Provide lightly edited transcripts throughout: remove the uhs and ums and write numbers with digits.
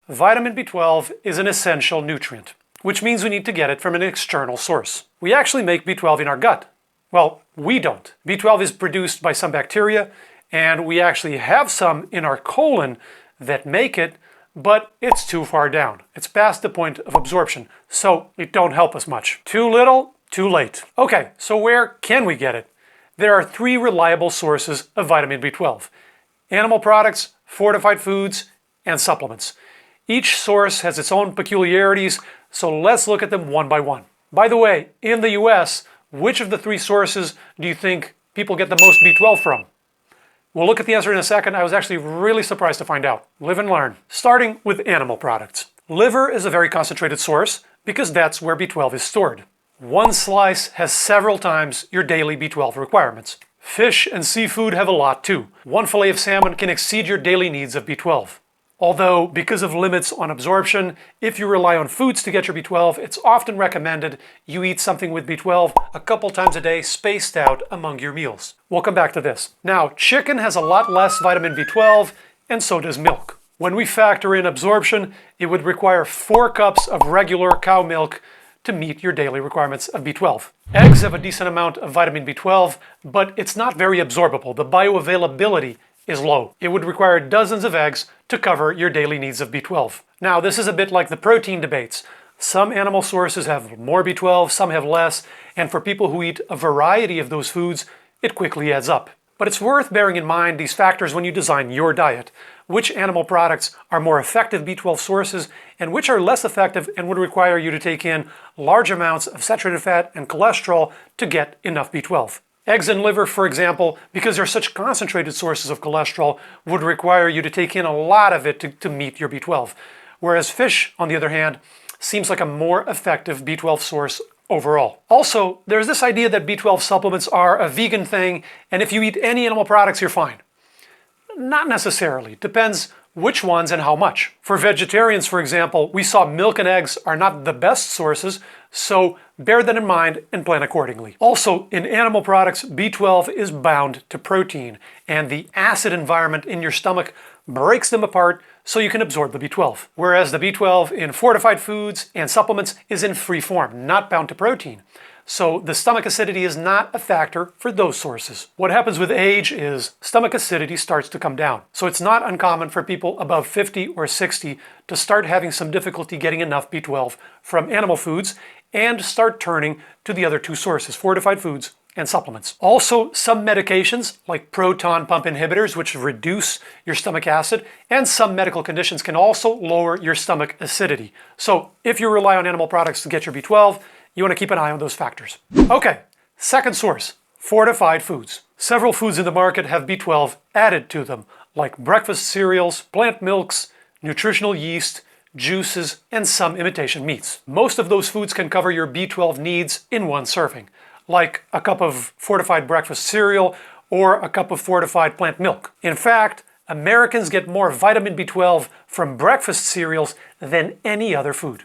Vitamin B12 is an essential nutrient, which means we need to get it from an external source. We actually make B12 in our gut. Well, we don't. B12 is produced by some bacteria, and we actually have some in our colon that make it, but it's too far down. It's past the point of absorption, so it don't help us much. Too little, too late. Okay, so where can we get it? There are 3 reliable sources of vitamin B12: animal products, fortified foods, and supplements. Each source has its own peculiarities, so let's look at them one by one. By the way, in the US, which of the 3 sources do you think people get the most B12 from? We'll look at the answer in a second. I was actually really surprised to find out. Live and learn. Starting with animal products. Liver is a very concentrated source because that's where B12 is stored. One slice has several times your daily B12 requirements. Fish and seafood have a lot too. One fillet of salmon can exceed your daily needs of B12. Although, because of limits on absorption, if you rely on foods to get your B12, it's often recommended you eat something with B12 a couple times a day, spaced out among your meals. We'll come back to this. Now, chicken has a lot less vitamin B12, and so does milk. When we factor in absorption, it would require 4 cups of regular cow milk to meet your daily requirements of B12. Eggs have a decent amount of vitamin B12, but it's not very absorbable. The bioavailability is low. It would require dozens of eggs to cover your daily needs of B12. Now, this is a bit like the protein debates. Some animal sources have more B12, some have less, and for people who eat a variety of those foods, it quickly adds up. But it's worth bearing in mind these factors when you design your diet. Which animal products are more effective B12 sources and which are less effective and would require you to take in large amounts of saturated fat and cholesterol to get enough B12. Eggs and liver, for example, because they're such concentrated sources of cholesterol, would require you to take in a lot of it to meet your B12. Whereas fish, on the other hand, seems like a more effective B12 source overall. Also, there's this idea that B12 supplements are a vegan thing, and if you eat any animal products, you're fine. Not necessarily. Depends which ones and how much. For vegetarians, for example, we saw milk and eggs are not the best sources, so bear that in mind and plan accordingly. Also, in animal products, B12 is bound to protein, and the acid environment in your stomach breaks them apart so you can absorb the B12. Whereas the B12 in fortified foods and supplements is in free form, not bound to protein. So the stomach acidity is not a factor for those sources. What happens with age is stomach acidity starts to come down. So it's not uncommon for people above 50 or 60 to start having some difficulty getting enough B12 from animal foods and start turning to the other 2 sources, fortified foods and supplements. Also, some medications like proton pump inhibitors, which reduce your stomach acid, and some medical conditions can also lower your stomach acidity. So if you rely on animal products to get your B12, you want to keep an eye on those factors. Okay, second source, fortified foods. Several foods in the market have B12 added to them, like breakfast cereals, plant milks, nutritional yeast, juices, and some imitation meats. Most of those foods can cover your B12 needs in one serving, like a cup of fortified breakfast cereal or a cup of fortified plant milk. In fact, Americans get more vitamin B12 from breakfast cereals than any other food.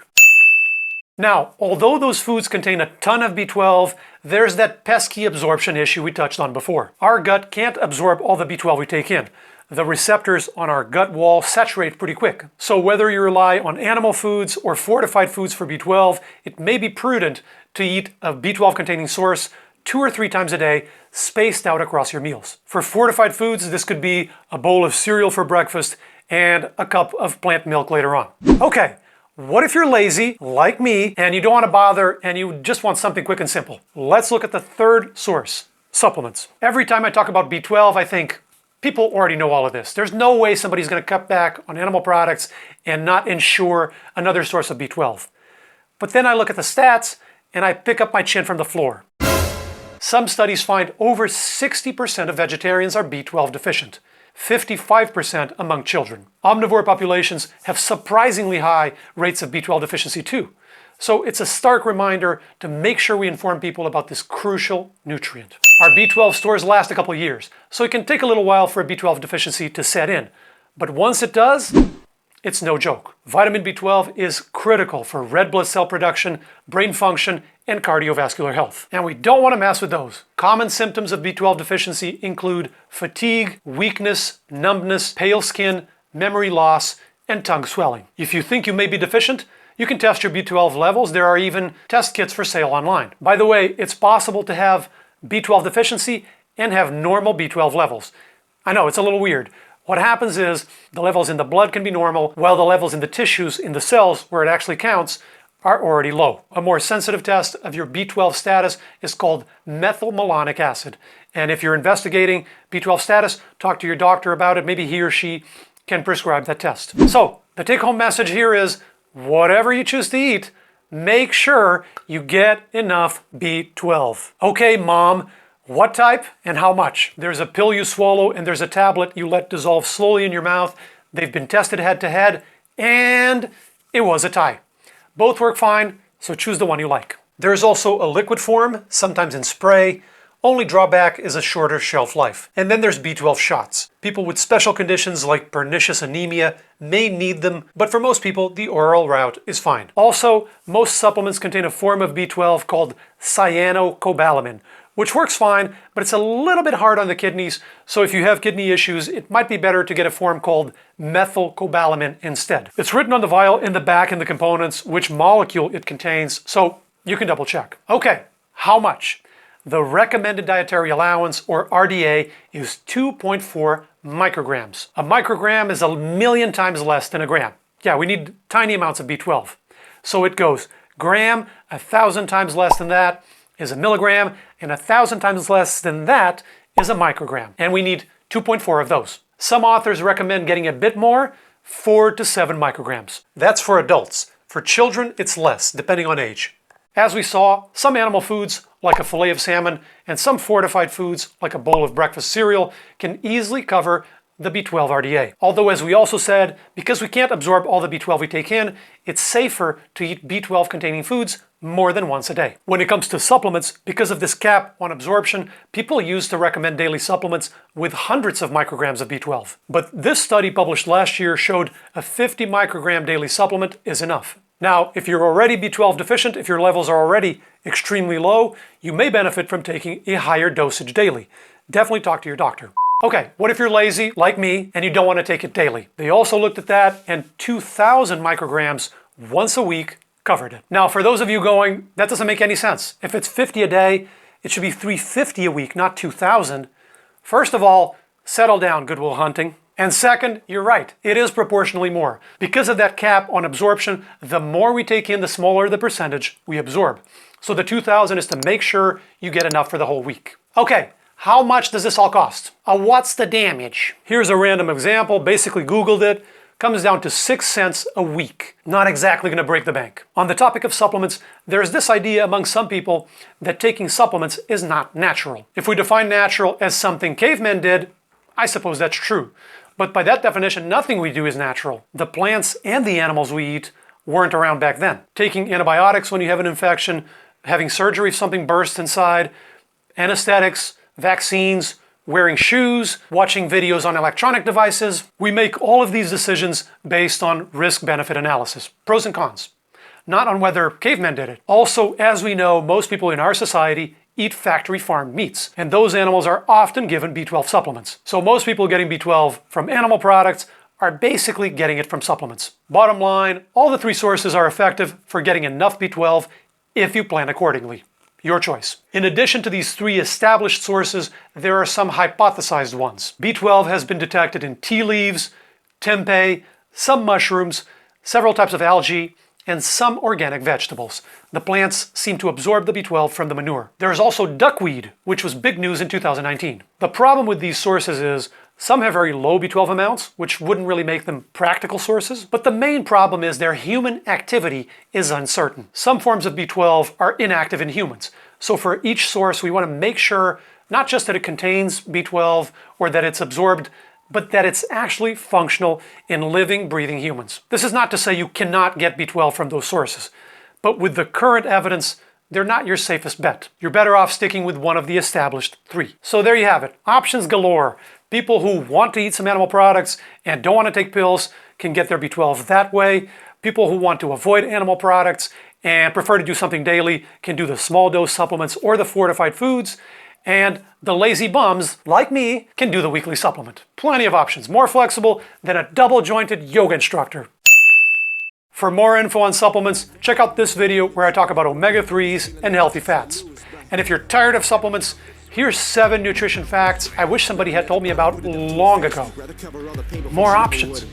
Now, although those foods contain a ton of B12, there's that pesky absorption issue we touched on before. Our gut can't absorb all the B12 we take in. The receptors on our gut wall saturate pretty quick. So whether you rely on animal foods or fortified foods for B12, it may be prudent to eat a B12 containing source 2 or 3 times a day, spaced out across your meals. For fortified foods, this could be a bowl of cereal for breakfast and a cup of plant milk later on. Okay. What if you're lazy, like me, and you don't want to bother and you just want something quick and simple? Let's look at the third source, supplements. Every time I talk about B12, I think people already know all of this. There's no way somebody's going to cut back on animal products and not ensure another source of B12. But then I look at the stats and I pick up my chin from the floor. Some studies find over 60% of vegetarians are B12 deficient. 55% among children. Omnivore populations have surprisingly high rates of B12 deficiency too. So it's a stark reminder to make sure we inform people about this crucial nutrient. Our B12 stores last a couple of years, so it can take a little while for a B12 deficiency to set in. But once it does, it's no joke. Vitamin B12 is critical for red blood cell production, brain function, and cardiovascular health. And we don't want to mess with those. Common symptoms of B12 deficiency include fatigue, weakness, numbness, pale skin, memory loss, and tongue swelling. If you think you may be deficient, you can test your B12 levels. There are even test kits for sale online. By the way, it's possible to have B12 deficiency and have normal B12 levels. I know, it's a little weird. What happens is the levels in the blood can be normal, while the levels in the tissues, in the cells where it actually counts, are already low. A more sensitive test of your B12 status is called methylmalonic acid. And if you're investigating B12 status, talk to your doctor about it. Maybe he or she can prescribe that test. So the take-home message here is, whatever you choose to eat, make sure you get enough B12. Okay, Mom, what type and how much? There's a pill you swallow and there's a tablet you let dissolve slowly in your mouth. They've been tested head-to-head, and it was a tie. Both work fine, so choose the one you like. There's also a liquid form, sometimes in spray. Only drawback is a shorter shelf life. And then there's B12 shots. People with special conditions like pernicious anemia may need them, but for most people, the oral route is fine. Also, most supplements contain a form of B12 called cyanocobalamin, which works fine, but it's a little bit hard on the kidneys, so if you have kidney issues, it might be better to get a form called methylcobalamin instead. It's written on the vial in the back in the components which molecule it contains, so you can double check. Okay, how much? The recommended dietary allowance, or RDA, is 2.4 micrograms. A microgram is 1,000,000 times less than a gram. Yeah, we need tiny amounts of B12. So it goes gram, 1,000 times less than that is a milligram, and 1,000 times less than that is a microgram. And we need 2.4 of those. Some authors recommend getting a bit more, 4 to 7 micrograms. That's for adults. For children, it's less, depending on age. As we saw, some animal foods, like a fillet of salmon, and some fortified foods, like a bowl of breakfast cereal, can easily cover the B12 RDA. Although, as we also said, because we can't absorb all the B12 we take in, it's safer to eat B12 containing foods more than once a day. When it comes to supplements, because of this cap on absorption, people used to recommend daily supplements with hundreds of micrograms of B12. But this study published last year showed a 50 microgram daily supplement is enough. Now, if you're already B12 deficient, if your levels are already extremely low, you may benefit from taking a higher dosage daily. Definitely talk to your doctor. Okay, what if you're lazy, like me, and you don't want to take it daily? They also looked at that, and 2,000 micrograms once a week covered it. Now, for those of you going, that doesn't make any sense. If it's 50 a day, it should be 350 a week, not 2,000. First of all, settle down, Good Will Hunting. And second, you're right, it is proportionally more. Because of that cap on absorption, the more we take in, the smaller the percentage we absorb. So the 2,000 is to make sure you get enough for the whole week. Okay, how much does this all cost? What's the damage? Here's a random example, basically Googled it. Comes down to 6 cents a week. Not exactly going to break the bank. On the topic of supplements, there's this idea among some people that taking supplements is not natural. If we define natural as something cavemen did, I suppose that's true. But by that definition, nothing we do is natural. The plants and the animals we eat weren't around back then. Taking antibiotics when you have an infection, having surgery if something bursts inside, anesthetics, vaccines, wearing shoes, watching videos on electronic devices. We make all of these decisions based on risk-benefit analysis, pros and cons, not on whether cavemen did it. Also, as we know, most people in our society eat factory-farmed meats, and those animals are often given B12 supplements. So most people getting B12 from animal products are basically getting it from supplements. Bottom line, all the three sources are effective for getting enough B12 if you plan accordingly. Your choice. In addition to these three established sources, there are some hypothesized ones. B12 has been detected in tea leaves, tempeh, some mushrooms, several types of algae, and some organic vegetables. The plants seem to absorb the B12 from the manure. There is also duckweed, which was big news in 2019. The problem with these sources is some have very low B12 amounts, which wouldn't really make them practical sources. But the main problem is their human activity is uncertain. Some forms of B12 are inactive in humans. So for each source, we want to make sure not just that it contains B12 or that it's absorbed, but that it's actually functional in living, breathing humans. This is not to say you cannot get B12 from those sources, but with the current evidence, they're not your safest bet. You're better off sticking with one of the established three. So there you have it. Options galore. People who want to eat some animal products and don't want to take pills can get their B12 that way. People who want to avoid animal products and prefer to do something daily can do the small dose supplements or the fortified foods. And the lazy bums, like me, can do the weekly supplement. Plenty of options, more flexible than a double-jointed yoga instructor. For more info on supplements, check out this video where I talk about omega-3s and healthy fats. And if you're tired of supplements, here's 7 nutrition facts I wish somebody had told me about long ago. More options.